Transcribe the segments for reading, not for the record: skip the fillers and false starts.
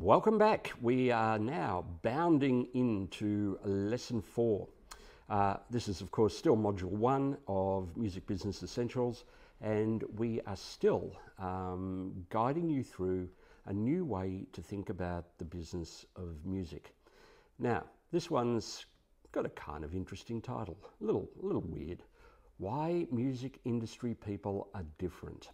Welcome back. We are now bounding into lesson 4. This is, of course, still module 1 of Music Business Essentials, and we are still guiding you through a new way to think about the business of music. Now, this one's got a kind of interesting title, a little weird. Why music industry people are different.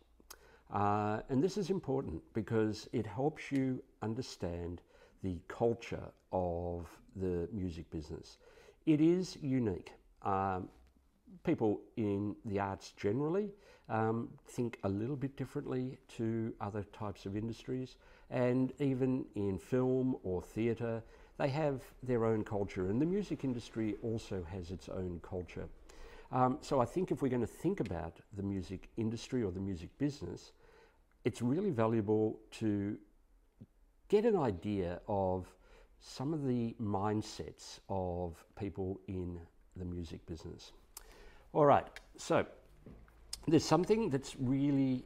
And this is important because it helps you understand the culture of the music business. It is unique. People in the arts generally think a little bit differently to other types of industries, and even in film or theatre, they have their own culture, and the music industry also has its own culture. So I think if we're going to think about the music industry or the music business, it's really valuable to get an idea of some of the mindsets of people in the music business. All right, so there's something that's really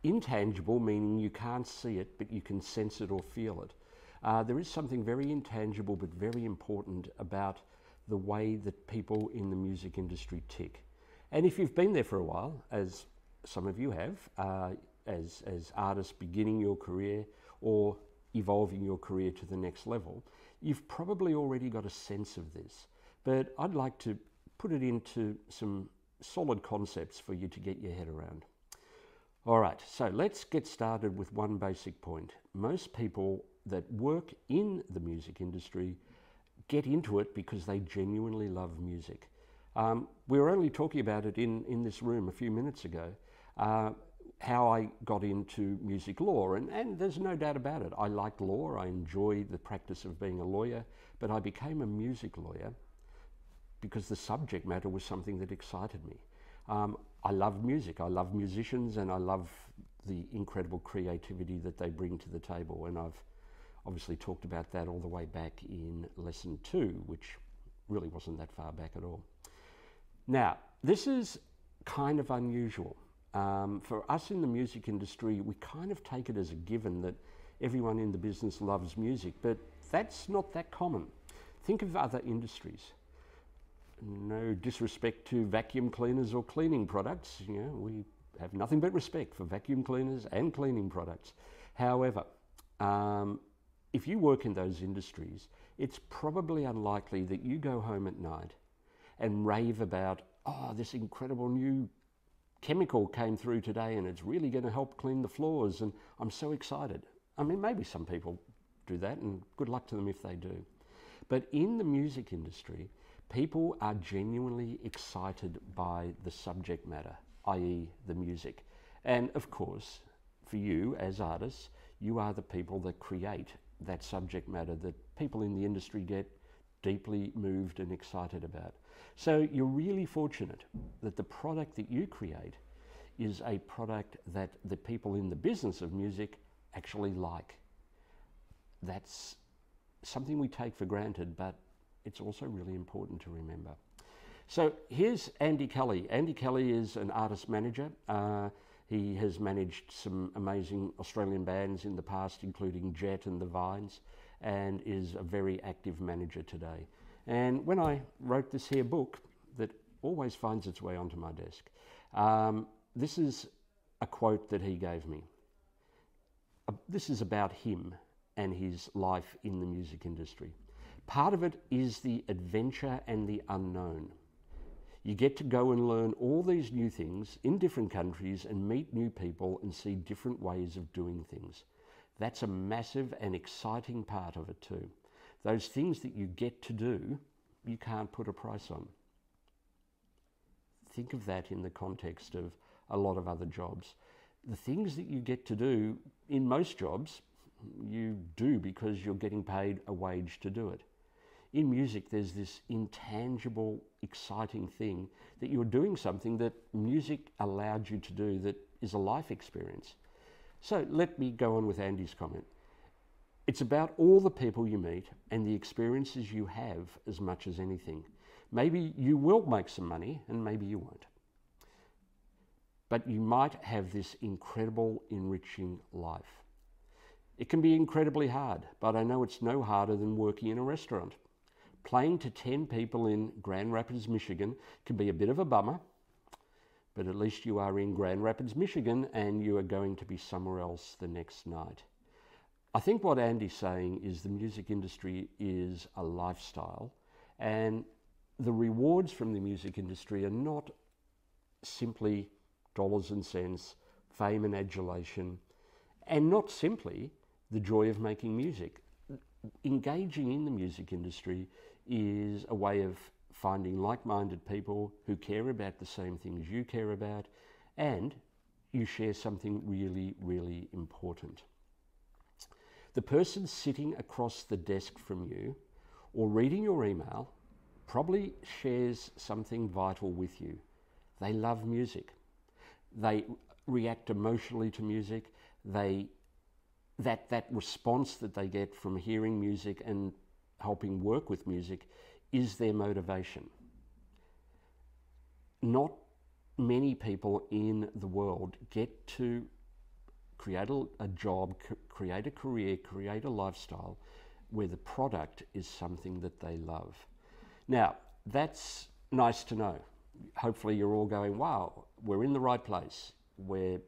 intangible, meaning you can't see it, but you can sense it or feel it. There is something very intangible but very important about the way that people in the music industry tick. And if you've been there for a while, as some of you have, as artists beginning your career or evolving your career to the next level, you've probably already got a sense of this. But I'd like to put it into some solid concepts for you to get your head around. All right, so let's get started with one basic point. Most people that work in the music industry get into it because they genuinely love music. We were only talking about it in this room a few minutes ago, how I got into music law, and there's no doubt about it. I like law, I enjoy the practice of being a lawyer, but I became a music lawyer because the subject matter was something that excited me. I love music, I love musicians, and I love the incredible creativity that they bring to the table, and I've obviously talked about that all the way back in lesson 2, which really wasn't that far back at all. Now, this is kind of unusual. For us in the music industry, we kind of take it as a given that everyone in the business loves music, but that's not that common. Think of other industries. No disrespect to vacuum cleaners or cleaning products. You know, we have nothing but respect for vacuum cleaners and cleaning products. However, if you work in those industries, it's probably unlikely that you go home at night and rave about, oh, this incredible new chemical came through today and it's really going to help clean the floors and I'm so excited. I mean, maybe some people do that and good luck to them if they do. But in the music industry, people are genuinely excited by the subject matter, i.e. the music. And of course, for you as artists, you are the people that create that subject matter that people in the industry get deeply moved and excited about. So you're really fortunate that the product that you create is a product that the people in the business of music actually like. That's something we take for granted, but it's also really important to remember. So here's Andy Kelly. Andy Kelly is an artist manager. He has managed some amazing Australian bands in the past, including Jet and the Vines, and is a very active manager today. And when I wrote this here book that always finds its way onto my desk, this is a quote that he gave me. This is about him and his life in the music industry. Part of it is the adventure and the unknown. You get to go and learn all these new things in different countries and meet new people and see different ways of doing things. That's a massive and exciting part of it too. Those things that you get to do, you can't put a price on. Think of that in the context of a lot of other jobs. The things that you get to do in most jobs, you do because you're getting paid a wage to do it. In music, there's this intangible, exciting thing that you're doing something that music allowed you to do that is a life experience. So let me go on with Andy's comment. It's about all the people you meet and the experiences you have as much as anything. Maybe you will make some money and maybe you won't. But you might have this incredible, enriching life. It can be incredibly hard, but I know it's no harder than working in a restaurant. Playing to 10 people in Grand Rapids, Michigan can be a bit of a bummer, but at least you are in Grand Rapids, Michigan, and you are going to be somewhere else the next night. I think what Andy's saying is the music industry is a lifestyle, and the rewards from the music industry are not simply dollars and cents, fame and adulation, and not simply the joy of making music. Engaging in the music industry is a way of finding like-minded people who care about the same things you care about, and you share something really, really important. The person sitting across the desk from you or reading your email probably shares something vital with you. They love music. They react emotionally to music. That response that they get from hearing music and helping work with music is their motivation. Not many people in the world get to create a job, create a career, create a lifestyle where the product is something that they love. Now, that's nice to know. Hopefully you're all going, wow, we're in the right place. We're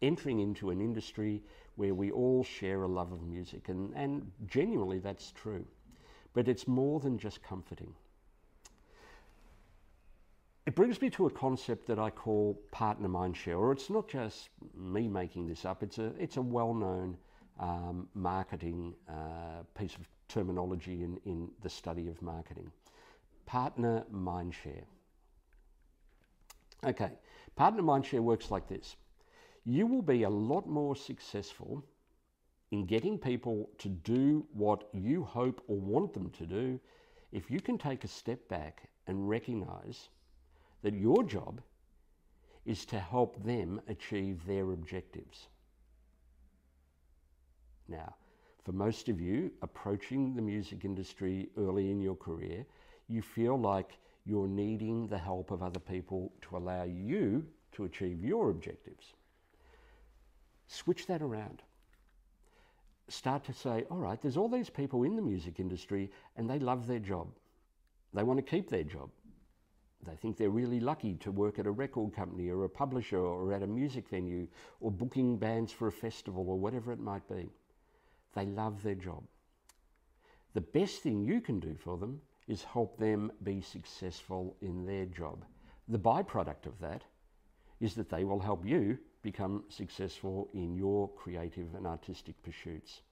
entering into an industry where we all share a love of music, and genuinely that's true. But it's more than just comforting. It brings me to a concept that I call partner mindshare, or it's not just me making this up, it's a well-known marketing piece of terminology in the study of marketing. Partner mindshare. Okay, partner mindshare works like this. You will be a lot more successful in getting people to do what you hope or want them to do if you can take a step back and recognize that your job is to help them achieve their objectives. Now, for most of you approaching the music industry early in your career, you feel like you're needing the help of other people to allow you to achieve your objectives. Switch that around. Start to say, all right, there's all these people in the music industry and they love their job. They want to keep their job. They think they're really lucky to work at a record company or a publisher or at a music venue or booking bands for a festival or whatever it might be. They love their job. The best thing you can do for them is help them be successful in their job. The byproduct of that is that they will help you become successful in your creative and artistic pursuits.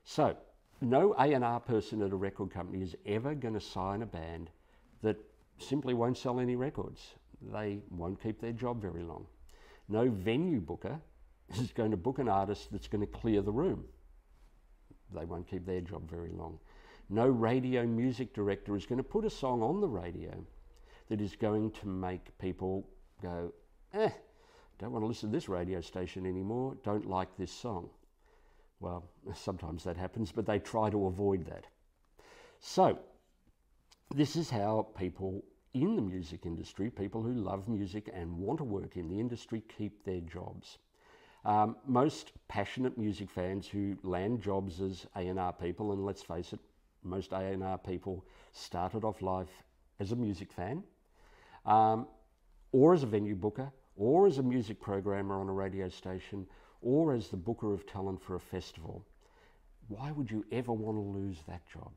So, no A&R person at a record company is ever going to sign a band that simply won't sell any records. They won't keep their job very long. No venue booker is going to book an artist that's going to clear the room. They won't keep their job very long. No radio music director is going to put a song on the radio that is going to make people go, don't want to listen to this radio station anymore, don't like this song. Well, sometimes that happens, but they try to avoid that. So, this is how people in the music industry, people who love music and want to work in the industry, keep their jobs. Most passionate music fans who land jobs as A&R people, and let's face it, most A&R people started off life as a music fan, or as a venue booker, or as a music programmer on a radio station, or as the booker of talent for a festival. Why would you ever want to lose that job?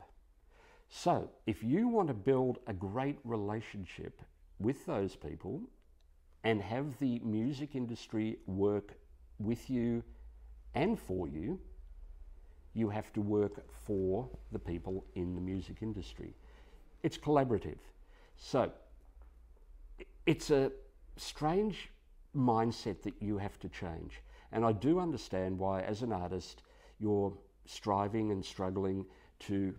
So, if you want to build a great relationship with those people and have the music industry work with you and for you, you have to work for the people in the music industry. It's collaborative. So, it's a strange mindset that you have to change. And I do understand why, as an artist, you're striving and struggling to,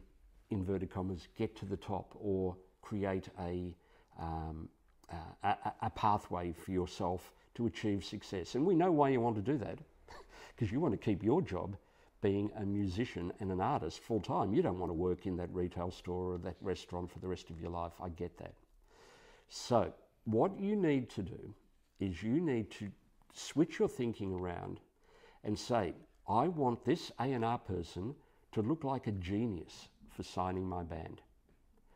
inverted commas, get to the top or create a pathway for yourself to achieve success. And we know why you want to do that, because you want to keep your job being a musician and an artist full time. You don't want to work in that retail store or that restaurant for the rest of your life. I get that. So what you need to do is you need to switch your thinking around and say, I want this A&R person to look like a genius for signing my band,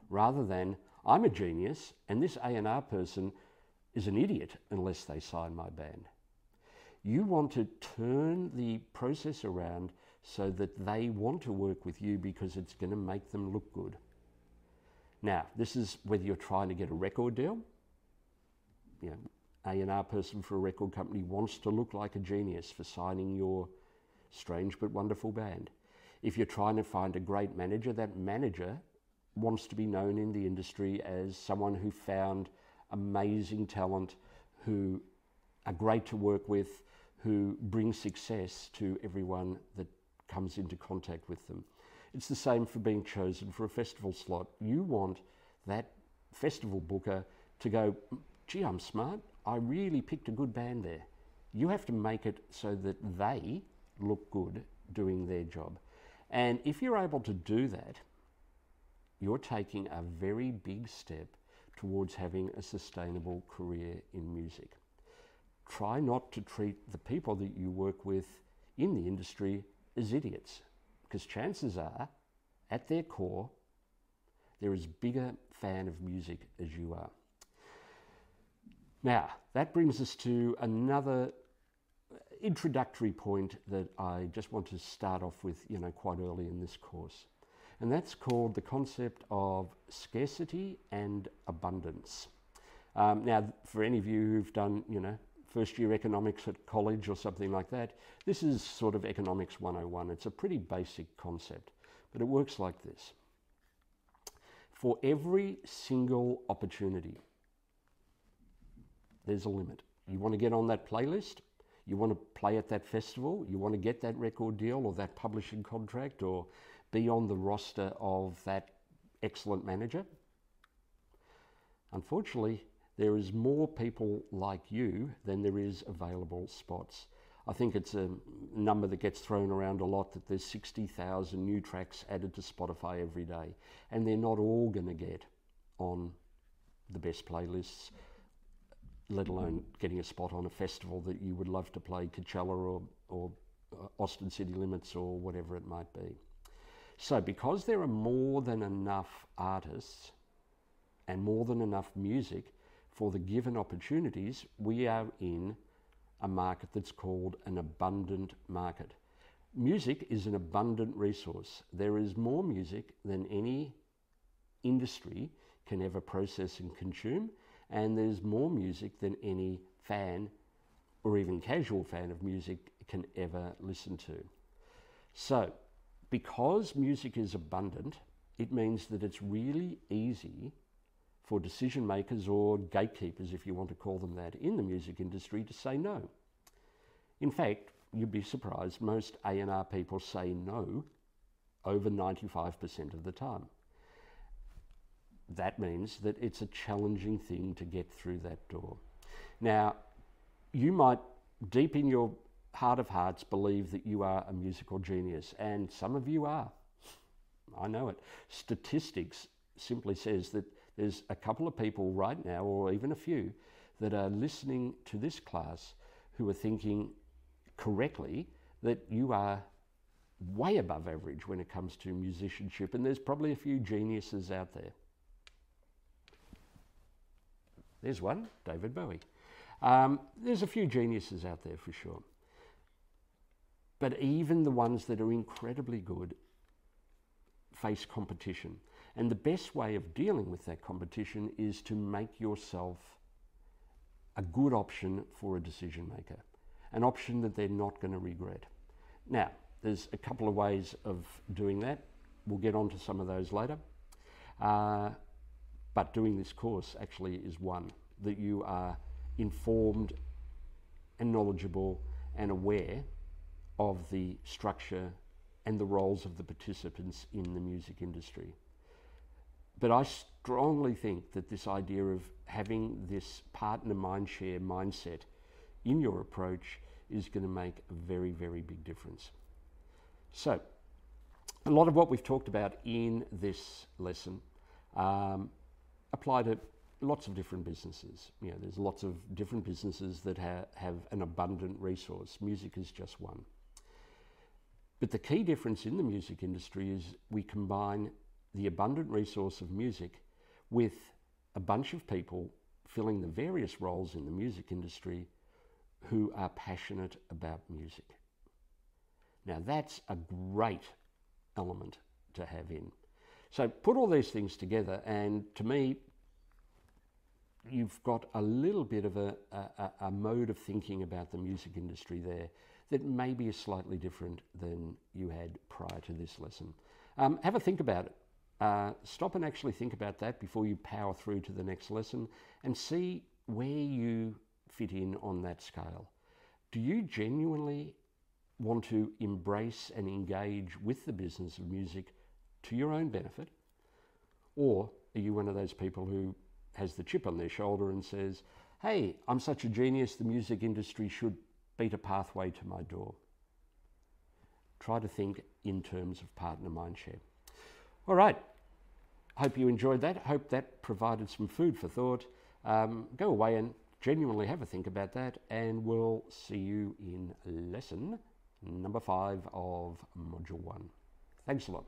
rather than I'm a genius and this A&R person is an idiot unless they sign my band. You want to turn the process around so that they want to work with you because it's going to make them look good. Now, this is whether you're trying to get a record deal. You know, A&R person for a record company wants to look like a genius for signing your strange but wonderful band. If you're trying to find a great manager, that manager wants to be known in the industry as someone who found amazing talent, who are great to work with, who bring success to everyone that comes into contact with them. It's the same for being chosen for a festival slot. You want that festival booker to go, gee, I'm smart. I really picked a good band there. You have to make it so that they look good doing their job. And if you're able to do that, you're taking a very big step towards having a sustainable career in music. Try not to treat the people that you work with in the industry as idiots, because chances are, at their core, they're as big a fan of music as you are. Now, that brings us to another introductory point that I just want to start off with, quite early in this course. And that's called the concept of scarcity and abundance. Now, for any of you who've done, first year economics at college or something like that, this is sort of economics 101. It's a pretty basic concept, but it works like this. For every single opportunity, there's a limit. You want to get on that playlist, you want to play at that festival, you want to get that record deal or that publishing contract or be on the roster of that excellent manager. Unfortunately, there is more people like you than there is available spots. I think it's a number that gets thrown around a lot, that there's 60,000 new tracks added to Spotify every day, and they're not all going to get on the best playlists, let alone getting a spot on a festival that you would love to play, Coachella or Austin City Limits or whatever it might be. So because there are more than enough artists and more than enough music for the given opportunities, we are in a market that's called an abundant market. Music is an abundant resource. There is more music than any industry can ever process and consume, and there's more music than any fan or even casual fan of music can ever listen to. So, because music is abundant, it means that it's really easy for decision makers or gatekeepers, if you want to call them that, in the music industry to say no. In fact, you'd be surprised, most A&R people say no over 95% of the time. That means that it's a challenging thing to get through that door. Now, you might, deep in your heart of hearts, believe that you are a musical genius, and some of you are. I know it. Statistics simply says that there's a couple of people right now, or even a few, that are listening to this class who are thinking correctly that you are way above average when it comes to musicianship, and there's probably a few geniuses out there. There's one, David Bowie. There's a few geniuses out there for sure. But even the ones that are incredibly good face competition. And the best way of dealing with that competition is to make yourself a good option for a decision maker, an option that they're not going to regret. Now, there's a couple of ways of doing that. We'll get onto some of those later. But doing this course actually is one, that you are informed and knowledgeable and aware of the structure and the roles of the participants in the music industry. But I strongly think that this idea of having this partner mindshare mindset in your approach is going to make a very, very big difference. So, a lot of what we've talked about in this lesson apply to lots of different businesses. There's lots of different businesses that have an abundant resource. Music is just one. But the key difference in the music industry is we combine the abundant resource of music with a bunch of people filling the various roles in the music industry who are passionate about music. Now that's a great element to have in. So put all these things together and to me, you've got a little bit of a mode of thinking about the music industry there that maybe is slightly different than you had prior to this lesson. Have a think about it. Stop and actually think about that before you power through to the next lesson and see where you fit in on that scale. Do you genuinely want to embrace and engage with the business of music to your own benefit? Or are you one of those people who has the chip on their shoulder and says, hey, I'm such a genius, the music industry should beat a pathway to my door? Try to think in terms of partner mindshare. All right, hope you enjoyed that. Hope that provided some food for thought. Go away and genuinely have a think about that, and we'll see you in lesson number 5 of module 1. Thanks a lot.